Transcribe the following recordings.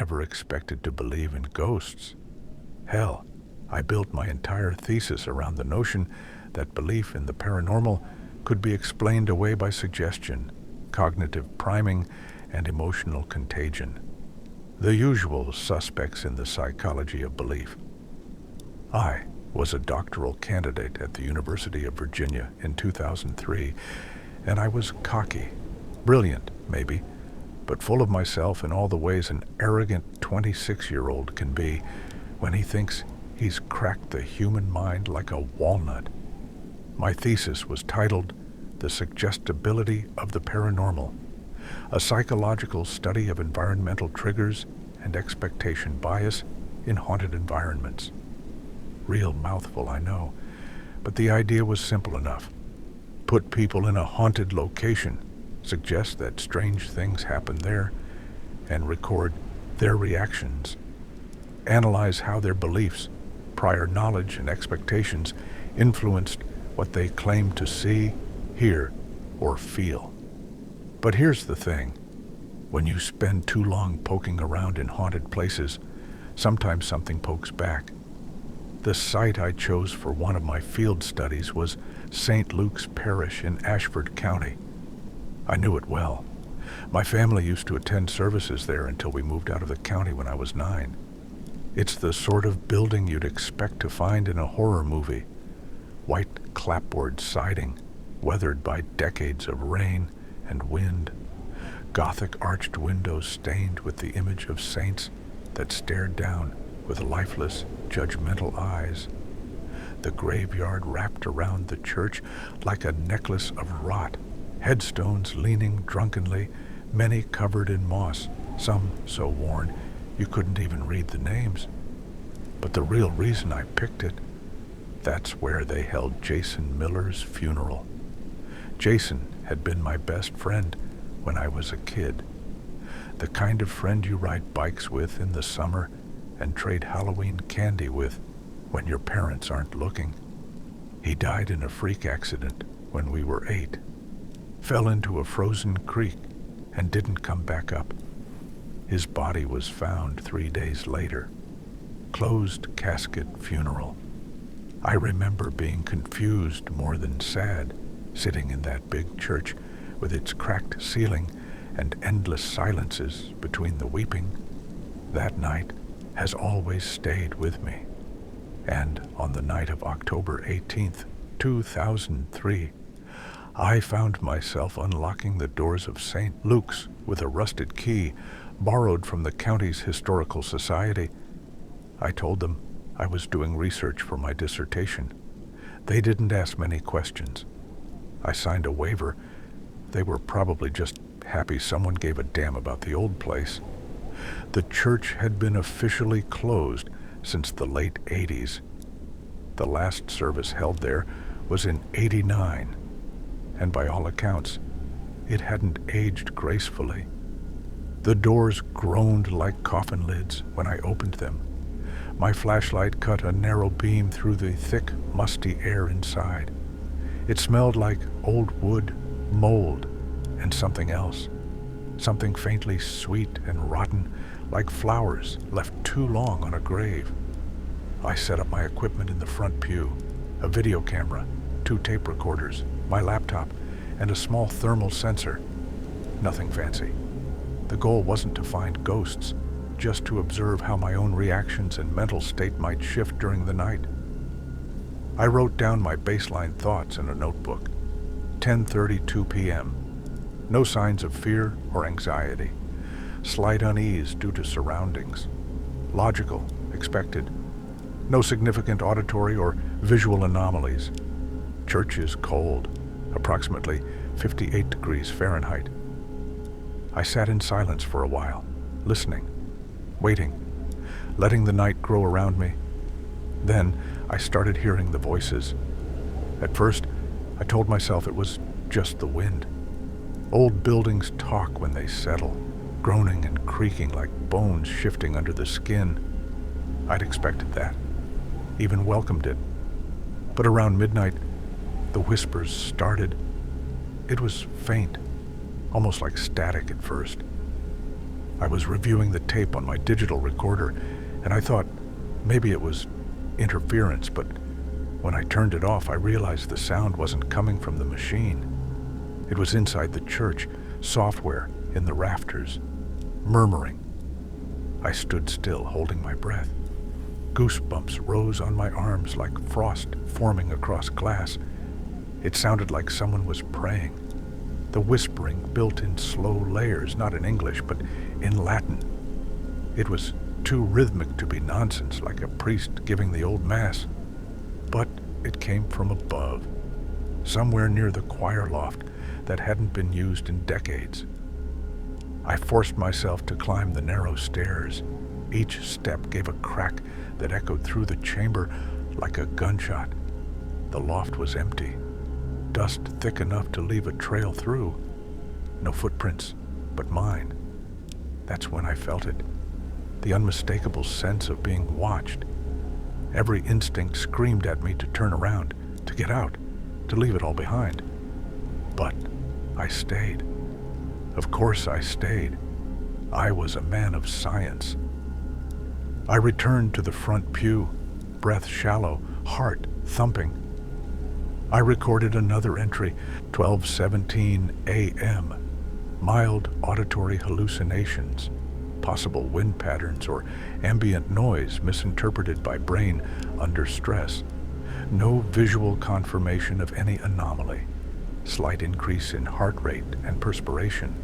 never expected to believe in ghosts. Hell, I built my entire thesis around the notion that belief in the paranormal could be explained away by suggestion, cognitive priming, and emotional contagion. The usual suspects in the psychology of belief. I was a doctoral candidate at the University of Virginia in 2003, and I was cocky, brilliant, maybe, but full of myself in all the ways an arrogant 26-year-old can be when he thinks he's cracked the human mind like a walnut. My thesis was titled The Suggestibility of the Paranormal, a psychological study of environmental triggers and expectation bias in haunted environments. Real mouthful, I know, but the idea was simple enough. Put people in a haunted location, suggest that strange things happen there, and record their reactions. Analyze how their beliefs, prior knowledge, and expectations influenced what they claim to see, hear, or feel. But here's the thing. When you spend too long poking around in haunted places, sometimes something pokes back. The site I chose for one of my field studies was St. Luke's Parish in Ashford County. I knew it well. My family used to attend services there until we moved out of the county when I was 9. It's the sort of building you'd expect to find in a horror movie. White clapboard siding, weathered by decades of rain and wind. Gothic arched windows stained with the image of saints that stared down with lifeless, judgmental eyes. The graveyard wrapped around the church like a necklace of rot, headstones leaning drunkenly, many covered in moss, some so worn you couldn't even read the names. But the real reason I picked it, that's where they held Jason Miller's funeral. Jason had been my best friend when I was a kid. The kind of friend you ride bikes with in the summer and trade Halloween candy with when your parents aren't looking. He died in a freak accident when we were 8. Fell into a frozen creek and didn't come back up. His body was found 3 days later. Closed casket funeral. I remember being confused more than sad, sitting in that big church with its cracked ceiling and endless silences between the weeping. That night has always stayed with me. And on the night of October 18th, 2003, I found myself unlocking the doors of St. Luke's with a rusted key borrowed from the county's historical society. I told them I was doing research for my dissertation. They didn't ask many questions. I signed a waiver. They were probably just happy someone gave a damn about the old place. The church had been officially closed since the late 80s. The last service held there was in 89, and by all accounts, it hadn't aged gracefully. The doors groaned like coffin lids when I opened them. My flashlight cut a narrow beam through the thick, musty air inside. It smelled like old wood, mold, and something else. Something faintly sweet and rotten, like flowers left too long on a grave. I set up my equipment in the front pew, a video camera, 2 tape recorders, my laptop, and a small thermal sensor. Nothing fancy. The goal wasn't to find ghosts, just to observe how my own reactions and mental state might shift during the night. I wrote down my baseline thoughts in a notebook. 10:32 p.m. No signs of fear or anxiety. Slight unease due to surroundings. Logical, expected. No significant auditory or visual anomalies. Church is cold, approximately 58 degrees Fahrenheit. I sat in silence for a while, listening, waiting, letting the night grow around me. Then I started hearing the voices. At first, I told myself it was just the wind. Old buildings talk when they settle, groaning and creaking like bones shifting under the skin. I'd expected that, even welcomed it. But around midnight, the whispers started. It was faint, almost like static at first. I was reviewing the tape on my digital recorder, and I thought maybe it was interference, but when I turned it off, I realized the sound wasn't coming from the machine. It was inside the church, software in the rafters, murmuring. I stood still, holding my breath. Goosebumps rose on my arms like frost forming across glass. It sounded like someone was praying. The whispering built in slow layers, not in English, but in Latin. It was too rhythmic to be nonsense, like a priest giving the old mass. But it came from above, somewhere near the choir loft that hadn't been used in decades. I forced myself to climb the narrow stairs. Each step gave a crack that echoed through the chamber like a gunshot. The loft was empty, dust thick enough to leave a trail through. No footprints, but mine. That's when I felt it, the unmistakable sense of being watched. Every instinct screamed at me to turn around, to get out, to leave it all behind. But I stayed. Of course I stayed. I was a man of science. I returned to the front pew, breath shallow, heart thumping. I recorded another entry, 12:17 a.m., mild auditory hallucinations, possible wind patterns or ambient noise misinterpreted by brain under stress. No visual confirmation of any anomaly. Slight increase in heart rate and perspiration.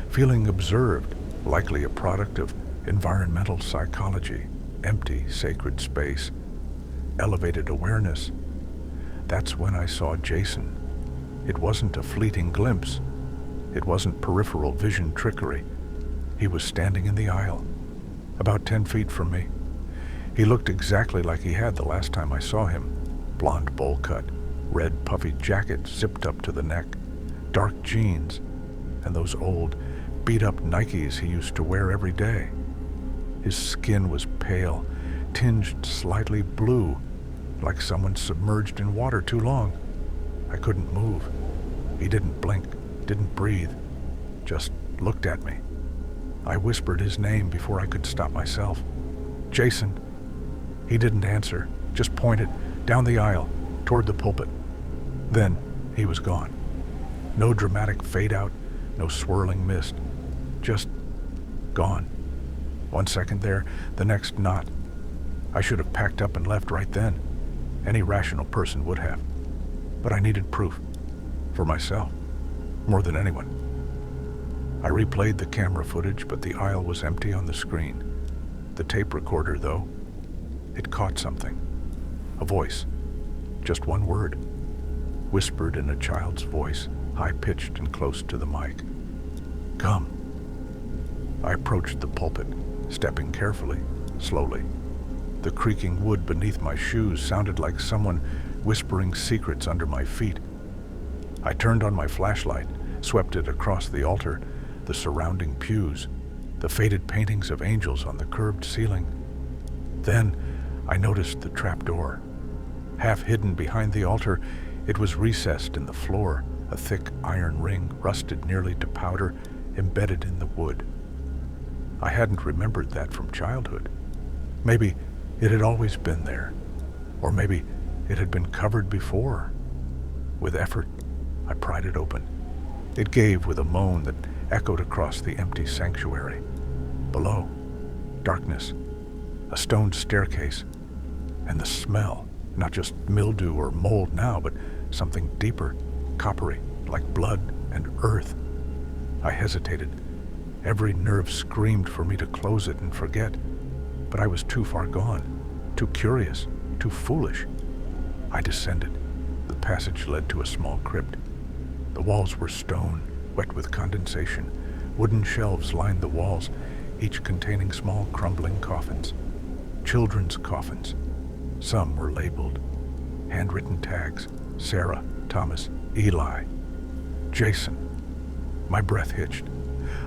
Feeling observed, likely a product of environmental psychology, empty sacred space, elevated awareness. That's when I saw Jason. It wasn't a fleeting glimpse. It wasn't peripheral vision trickery. He was standing in the aisle, about 10 feet from me. He looked exactly like he had the last time I saw him. Blonde bowl cut, red puffy jacket zipped up to the neck, dark jeans, and those old, beat-up Nikes he used to wear every day. His skin was pale, tinged slightly blue, like someone submerged in water too long. I couldn't move. He didn't blink, didn't breathe, just looked at me. I whispered his name before I could stop myself. Jason. He didn't answer, just pointed down the aisle toward the pulpit. Then he was gone. No dramatic fade out, no swirling mist, just gone. 1 second there, the next not. I should have packed up and left right then. Any rational person would have. But I needed proof. For myself. More than anyone. I replayed the camera footage, but the aisle was empty on the screen. The tape recorder, though, it caught something. A voice. Just one word. Whispered in a child's voice, high-pitched and close to the mic. Come. I approached the pulpit, stepping carefully, slowly. The creaking wood beneath my shoes sounded like someone whispering secrets under my feet. I turned on my flashlight, swept it across the altar, the surrounding pews, the faded paintings of angels on the curved ceiling. Then I noticed the trapdoor. Half hidden behind the altar, it was recessed in the floor, a thick iron ring, rusted nearly to powder, embedded in the wood. I hadn't remembered that from childhood. Maybe it had always been there, or maybe it had been covered before. With effort, I pried it open. It gave with a moan that echoed across the empty sanctuary. Below, darkness, a stone staircase, and the smell, not just mildew or mold now, but something deeper, coppery, like blood and earth. I hesitated. Every nerve screamed for me to close it and forget, but I was too far gone, too curious, too foolish. I descended. The passage led to a small crypt. The walls were stone, wet with condensation. Wooden shelves lined the walls, each containing small crumbling coffins. Children's coffins. Some were labeled. Handwritten tags. Sarah, Thomas, Eli. Jason. My breath hitched.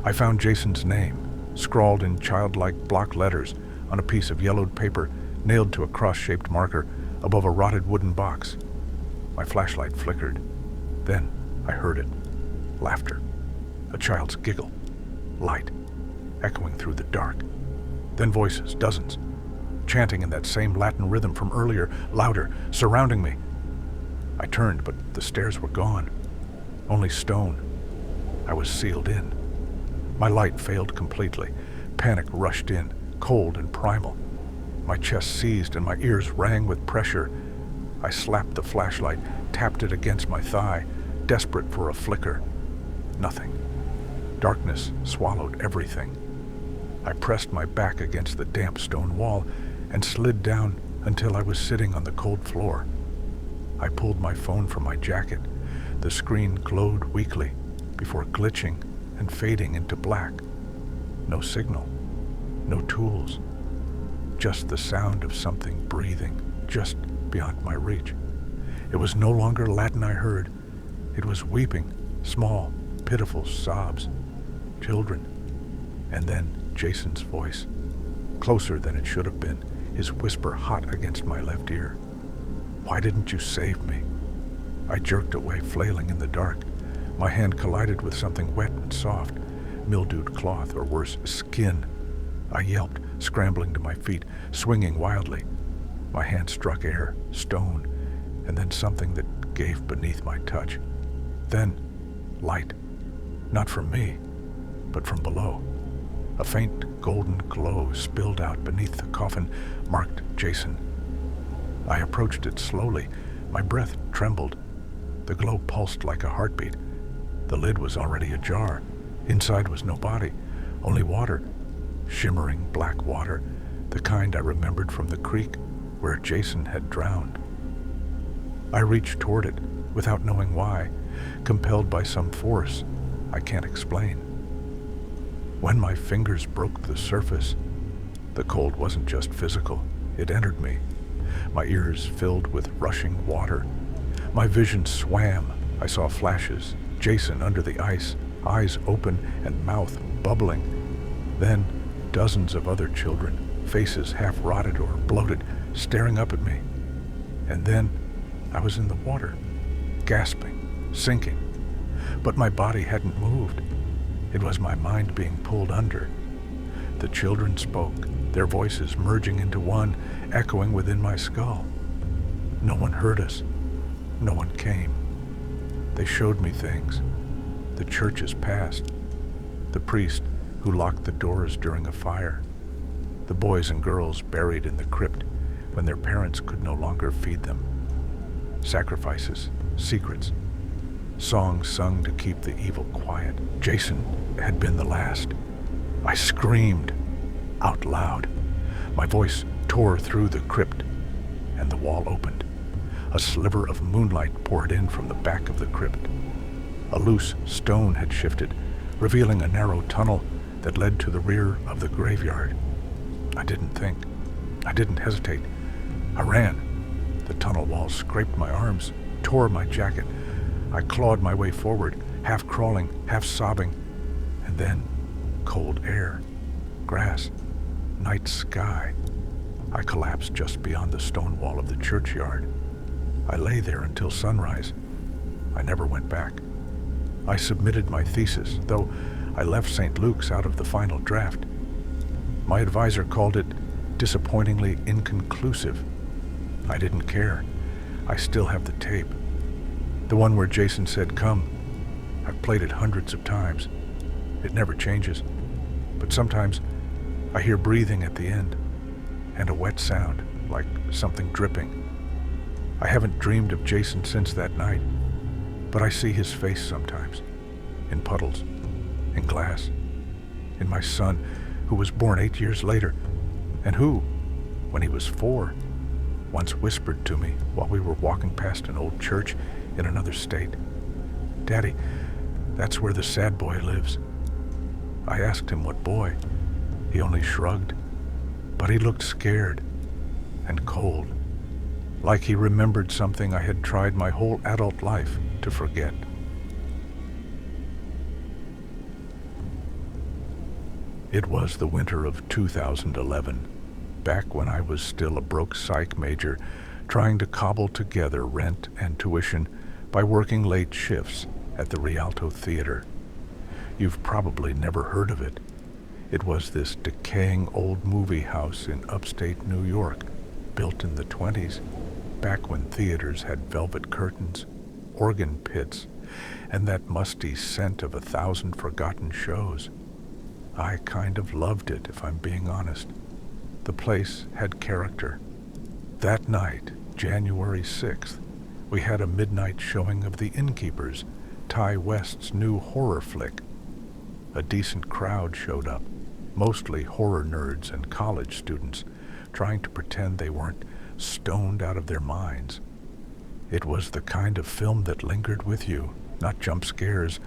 I found Jason's name, scrawled in childlike block letters on a piece of yellowed paper nailed to a cross-shaped marker above a rotted wooden box. My flashlight flickered. Then I heard it. Laughter. A child's giggle. Light. echoing through the dark. Then voices, dozens, chanting in that same Latin rhythm from earlier, louder, surrounding me. I turned, but the stairs were gone. Only stone. I was sealed in. My light failed completely. Panic rushed in, cold and primal. My chest seized and my ears rang with pressure. I slapped the flashlight, tapped it against my thigh, desperate for a flicker. Nothing. Darkness swallowed everything. I pressed my back against the damp stone wall and slid down until I was sitting on the cold floor. I pulled my phone from my jacket. The screen glowed weakly before glitching and fading into black. No signal, no tools, just the sound of something breathing just beyond my reach. It was no longer Latin I heard. It was weeping, small, pitiful sobs. Children. And then Jason's voice, closer than it should have been, his whisper hot against my left ear. Why didn't you save me? I jerked away, flailing in the dark. My hand collided with something wet and soft, mildewed cloth, or worse, skin. I yelped, scrambling to my feet, swinging wildly. My hand struck air, stone, and then something that gave beneath my touch. Then, light. Not from me, but from below. A faint golden glow spilled out beneath the coffin, marked Jason. I approached it slowly. My breath trembled. The glow pulsed like a heartbeat. The lid was already ajar. Inside was no body, only water. Shimmering black water, the kind I remembered from the creek where Jason had drowned. I reached toward it, without knowing why, compelled by some force I can't explain. When my fingers broke the surface, the cold wasn't just physical, it entered me. My ears filled with rushing water. My vision swam. I saw flashes, Jason under the ice, eyes open and mouth bubbling. Then dozens of other children, faces half rotted or bloated, staring up at me. And then I was in the water, gasping, sinking. But my body hadn't moved. It was my mind being pulled under. The children spoke, their voices merging into one, echoing within my skull. No one heard us. No one came. They showed me things. The churches passed. The priest who locked the doors during a fire. The boys and girls buried in the crypt when their parents could no longer feed them. Sacrifices, secrets, songs sung to keep the evil quiet. Jason had been the last. I screamed out loud. My voice tore through the crypt, and the wall opened. A sliver of moonlight poured in from the back of the crypt. A loose stone had shifted, revealing a narrow tunnel that led to the rear of the graveyard. I didn't think. I didn't hesitate. I ran. The tunnel walls scraped my arms, tore my jacket. I clawed my way forward, half crawling, half sobbing. And then, cold air, grass, night sky. I collapsed just beyond the stone wall of the churchyard. I lay there until sunrise. I never went back. I submitted my thesis, though I left St. Luke's out of the final draft. My advisor called it disappointingly inconclusive. I didn't care. I still have the tape. The one where Jason said, "Come." I've played it hundreds of times. It never changes. But sometimes I hear breathing at the end, and a wet sound, like something dripping. I haven't dreamed of Jason since that night, but I see his face sometimes, in puddles, in glass, in my son, who was born 8 years later, and who, when he was 4, once whispered to me while we were walking past an old church in another state, "Daddy, that's where the sad boy lives." I asked him what boy. He only shrugged, but he looked scared and cold, like he remembered something I had tried my whole adult life to forget. It was the winter of 2011, back when I was still a broke psych major, trying to cobble together rent and tuition by working late shifts at the Rialto Theater. You've probably never heard of it. It was this decaying old movie house in upstate New York, built in the 20s, back when theaters had velvet curtains, organ pits, and that musty scent of 1,000 forgotten shows. I kind of loved it, if I'm being honest. The place had character. That night, January 6th, we had a midnight showing of The Innkeepers, Ty West's new horror flick. A decent crowd showed up, mostly horror nerds and college students, trying to pretend they weren't stoned out of their minds. It was the kind of film that lingered with you, not jump scares,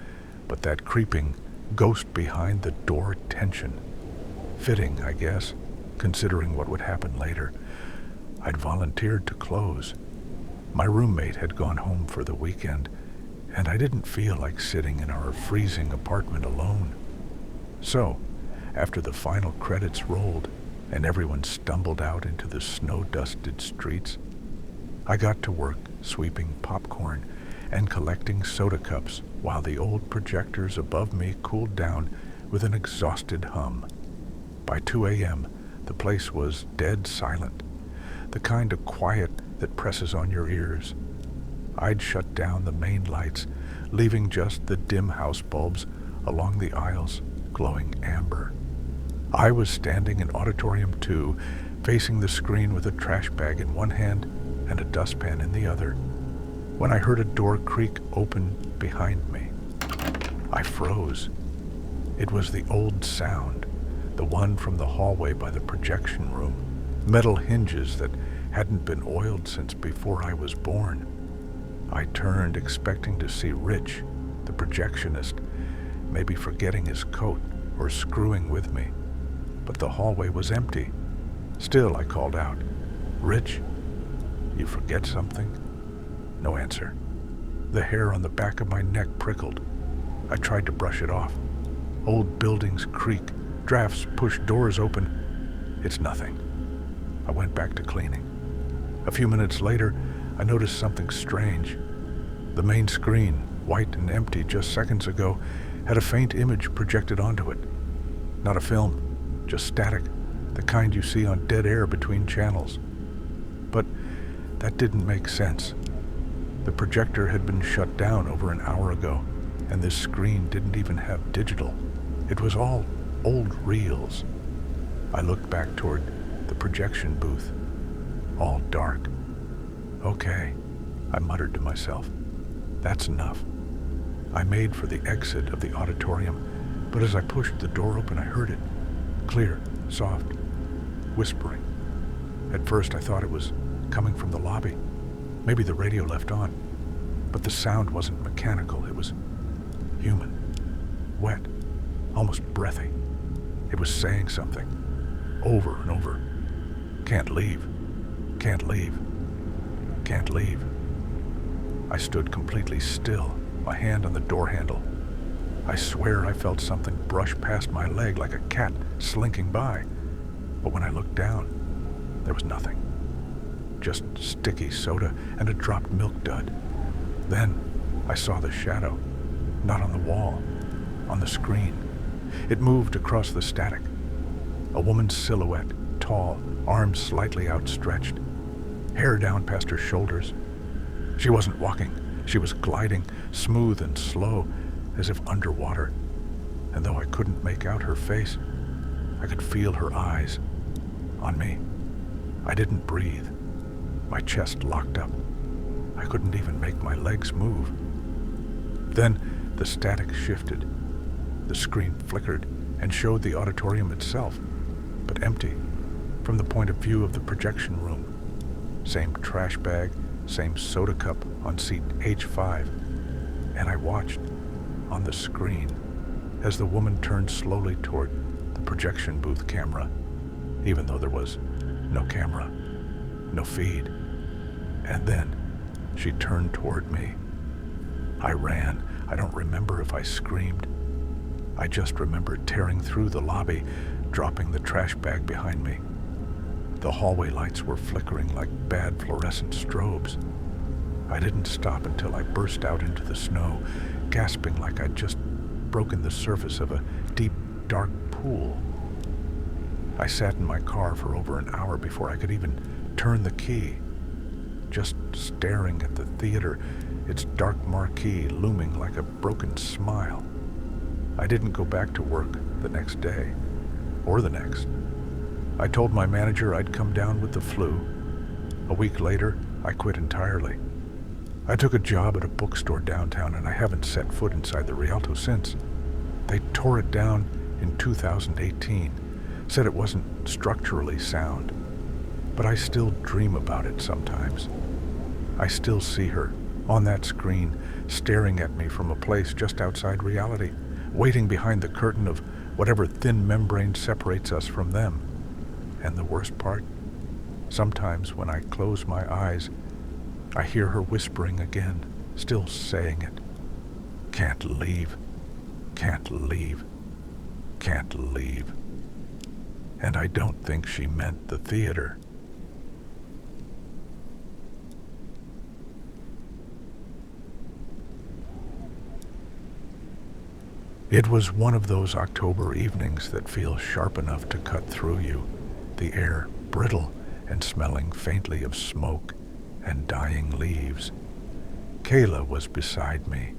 but that creeping, ghost behind the door tension. Fitting, I guess, considering what would happen later. I'd volunteered to close. My roommate had gone home for the weekend, and I didn't feel like sitting in our freezing apartment alone. So, after the final credits rolled and everyone stumbled out into the snow-dusted streets, I got to work sweeping popcorn and collecting soda cups while the old projectors above me cooled down with an exhausted hum. By 2 a.m., the place was dead silent, the kind of quiet that presses on your ears. I'd shut down the main lights, leaving just the dim house bulbs along the aisles glowing amber. I was standing in Auditorium 2, facing the screen with a trash bag in one hand and a dustpan in the other, when I heard a door creak open behind me. I froze. It was the old sound, the one from the hallway by the projection room, metal hinges that hadn't been oiled since before I was born. I turned, expecting to see Rich, the projectionist, maybe forgetting his coat or screwing with me. But the hallway was empty. Still, I called out, "Rich, you forget something?" No answer. The hair on the back of my neck prickled. I tried to brush it off. Old buildings creak, drafts push doors open. It's nothing. I went back to cleaning. A few minutes later, I noticed something strange. The main screen, white and empty just seconds ago, had a faint image projected onto it. Not a film, just static, the kind you see on dead air between channels. But that didn't make sense. The projector had been shut down over an hour ago, and this screen didn't even have digital. It was all old reels. I looked back toward the projection booth. All dark. Okay, I muttered to myself. That's enough. I made for the exit of the auditorium, but as I pushed the door open, I heard it. Clear, soft, whispering. At first, I thought it was coming from the lobby. Maybe the radio left on. But the sound wasn't mechanical. It was human. Wet. Almost breathy. It was saying something. Over and over. Can't leave. Can't leave. Can't leave. I stood completely still, my hand on the door handle. I swear I felt something brush past my leg like a cat slinking by. But when I looked down, there was nothing. Just sticky soda and a dropped milk dud. Then I saw the shadow, not on the wall, on the screen. It moved across the static. A woman's silhouette, tall, arms slightly outstretched, hair down past her shoulders. She wasn't walking. She was gliding, smooth and slow, as if underwater. And though I couldn't make out her face, I could feel her eyes on me. I didn't breathe. My chest locked up. I couldn't even make my legs move. Then the static shifted. The screen flickered and showed the auditorium itself, but empty, from the point of view of the projection room. Same trash bag, same soda cup on seat H5, and I watched on the screen as the woman turned slowly toward the projection booth camera, even though there was no camera, no feed. And then she turned toward me. I ran. I don't remember if I screamed. I just remember tearing through the lobby, dropping the trash bag behind me. The hallway lights were flickering like bad fluorescent strobes. I didn't stop until I burst out into the snow, gasping like I'd just broken the surface of a deep, dark pool. I sat in my car for over an hour before I could even turn the key, just staring at the theater, its dark marquee looming like a broken smile. I didn't go back to work the next day, or the next. I told my manager I'd come down with the flu. A week later, I quit entirely. I took a job at a bookstore downtown, and I haven't set foot inside the Rialto since. They tore it down in 2018, said it wasn't structurally sound. But I still dream about it sometimes. I still see her on that screen, staring at me from a place just outside reality, waiting behind the curtain of whatever thin membrane separates us from them. And the worst part? Sometimes when I close my eyes, I hear her whispering again, still saying it. Can't leave, can't leave, can't leave. And I don't think she meant the theater. It was one of those October evenings that feel sharp enough to cut through you, the air brittle and smelling faintly of smoke and dying leaves. Kayla was beside me,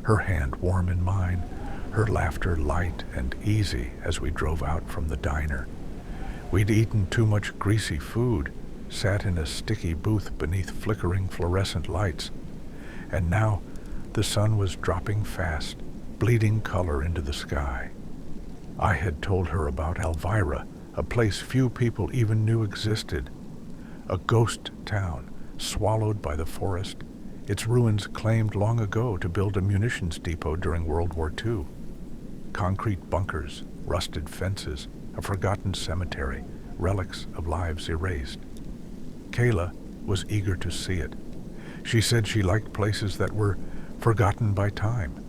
her hand warm in mine, her laughter light and easy as we drove out from the diner. We'd eaten too much greasy food, sat in a sticky booth beneath flickering fluorescent lights, and now the sun was dropping fast, bleeding color into the sky. I had told her about Elvira, a place few people even knew existed. A ghost town, swallowed by the forest, its ruins claimed long ago to build a munitions depot during World War II. Concrete bunkers, rusted fences, a forgotten cemetery, relics of lives erased. Kayla was eager to see it. She said she liked places that were forgotten by time,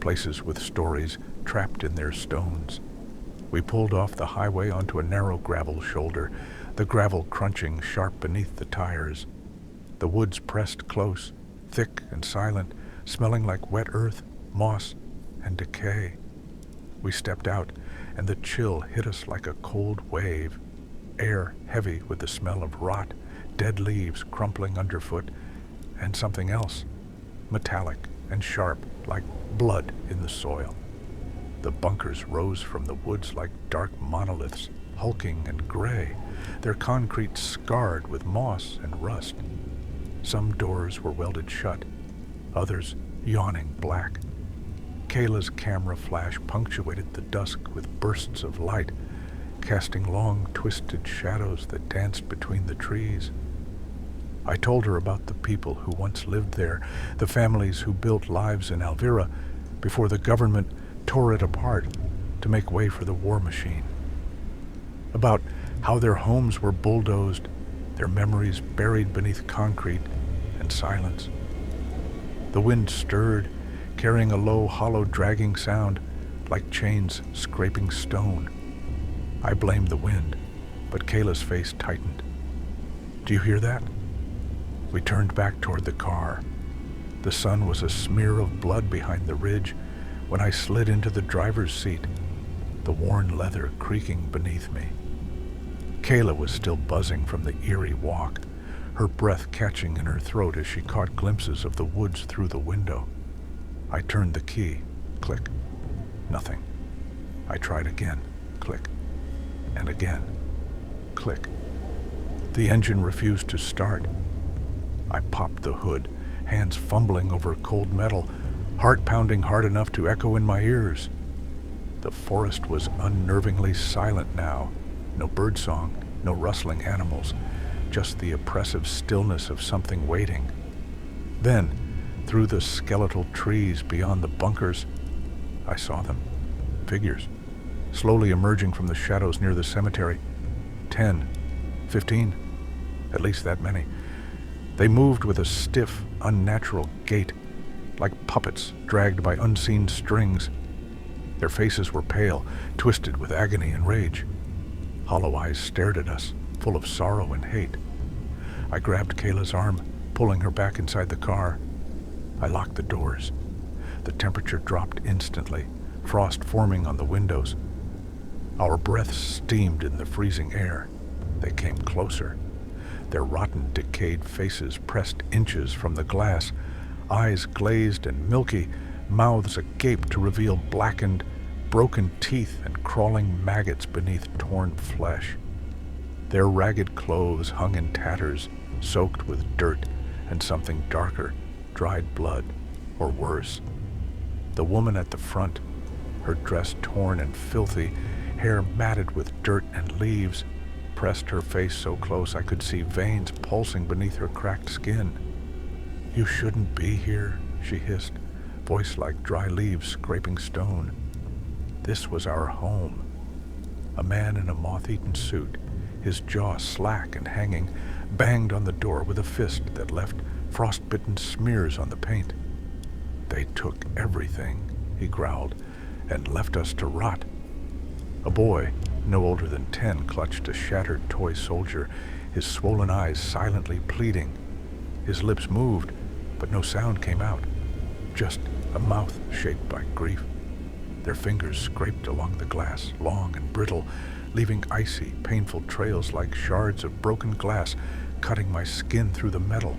places with stories trapped in their stones. We pulled off the highway onto a narrow gravel shoulder, the gravel crunching sharp beneath the tires. The woods pressed close, thick and silent, smelling like wet earth, moss, and decay. We stepped out, and the chill hit us like a cold wave, air heavy with the smell of rot, dead leaves crumpling underfoot, and something else, metallic and sharp like blood in the soil. The bunkers rose from the woods like dark monoliths, hulking and gray, their concrete scarred with moss and rust. Some doors were welded shut, others yawning black. Kayla's camera flash punctuated the dusk with bursts of light, casting long, twisted shadows that danced between the trees. I told her about the people who once lived there, the families who built lives in Elvira before the government tore it apart to make way for the war machine. About how their homes were bulldozed, their memories buried beneath concrete and silence. The wind stirred, carrying a low, hollow, dragging sound like chains scraping stone. I blamed the wind, but Kayla's face tightened. Do you hear that? We turned back toward the car. The sun was a smear of blood behind the ridge when I slid into the driver's seat, the worn leather creaking beneath me. Kayla was still buzzing from the eerie walk, her breath catching in her throat as she caught glimpses of the woods through the window. I turned the key. Click. Nothing. I tried again. Click. And again. Click. The engine refused to start. I popped the hood, hands fumbling over cold metal, heart pounding hard enough to echo in my ears. The forest was unnervingly silent now. No birdsong, no rustling animals, just the oppressive stillness of something waiting. Then, through the skeletal trees beyond the bunkers, I saw them. Figures, slowly emerging from the shadows near the cemetery. 10, 15, at least that many. They moved with a stiff, unnatural gait, like puppets dragged by unseen strings. Their faces were pale, twisted with agony and rage. Hollow eyes stared at us, full of sorrow and hate. I grabbed Kayla's arm, pulling her back inside the car. I locked the doors. The temperature dropped instantly, frost forming on the windows. Our breaths steamed in the freezing air. They came closer. Their rotten, decayed faces pressed inches from the glass, eyes glazed and milky, mouths agape to reveal blackened, broken teeth and crawling maggots beneath torn flesh. Their ragged clothes hung in tatters, soaked with dirt and something darker, dried blood, or worse. The woman at the front, her dress torn and filthy, hair matted with dirt and leaves, pressed her face so close I could see veins pulsing beneath her cracked skin. "You shouldn't be here," she hissed, voice like dry leaves scraping stone. This was our home. A man in a moth-eaten suit, his jaw slack and hanging, banged on the door with a fist that left frost-bitten smears on the paint. "They took everything," he growled, "and left us to rot." A boy, no older than 10, clutched a shattered toy soldier, his swollen eyes silently pleading. His lips moved, but no sound came out, just a mouth shaped by grief. Their fingers scraped along the glass, long and brittle, leaving icy, painful trails like shards of broken glass, cutting my skin through the metal.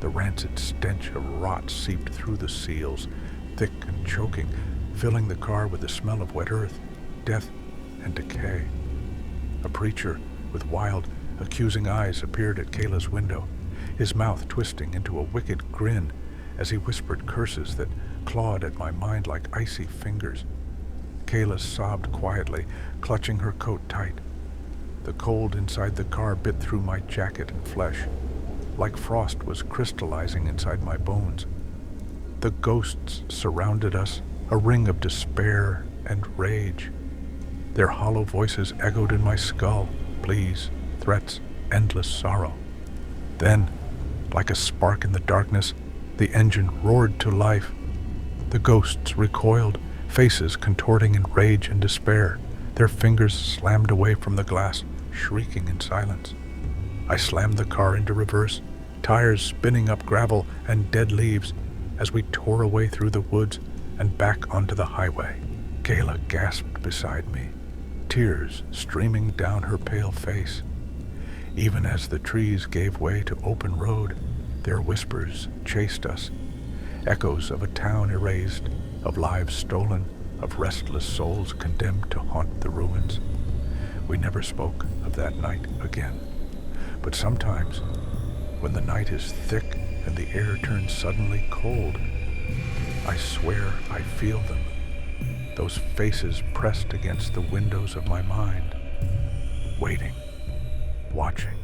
The rancid stench of rot seeped through the seals, thick and choking, filling the car with the smell of wet earth, death, and decay. A preacher with wild, accusing eyes appeared at Kayla's window, his mouth twisting into a wicked grin as he whispered curses that clawed at my mind like icy fingers. Kayla sobbed quietly, clutching her coat tight. The cold inside the car bit through my jacket and flesh, like frost was crystallizing inside my bones. The ghosts surrounded us, a ring of despair and rage. Their hollow voices echoed in my skull, pleas, threats, endless sorrow. Then, like a spark in the darkness, the engine roared to life. The ghosts recoiled, faces contorting in rage and despair, their fingers slammed away from the glass, shrieking in silence. I slammed the car into reverse, tires spinning up gravel and dead leaves as we tore away through the woods and back onto the highway. Kayla gasped beside me, tears streaming down her pale face. Even as the trees gave way to open road, their whispers chased us, echoes of a town erased, of lives stolen, of restless souls condemned to haunt the ruins. We never spoke of that night again. But sometimes, when the night is thick and the air turns suddenly cold, I swear I feel them, those faces pressed against the windows of my mind, waiting, watching.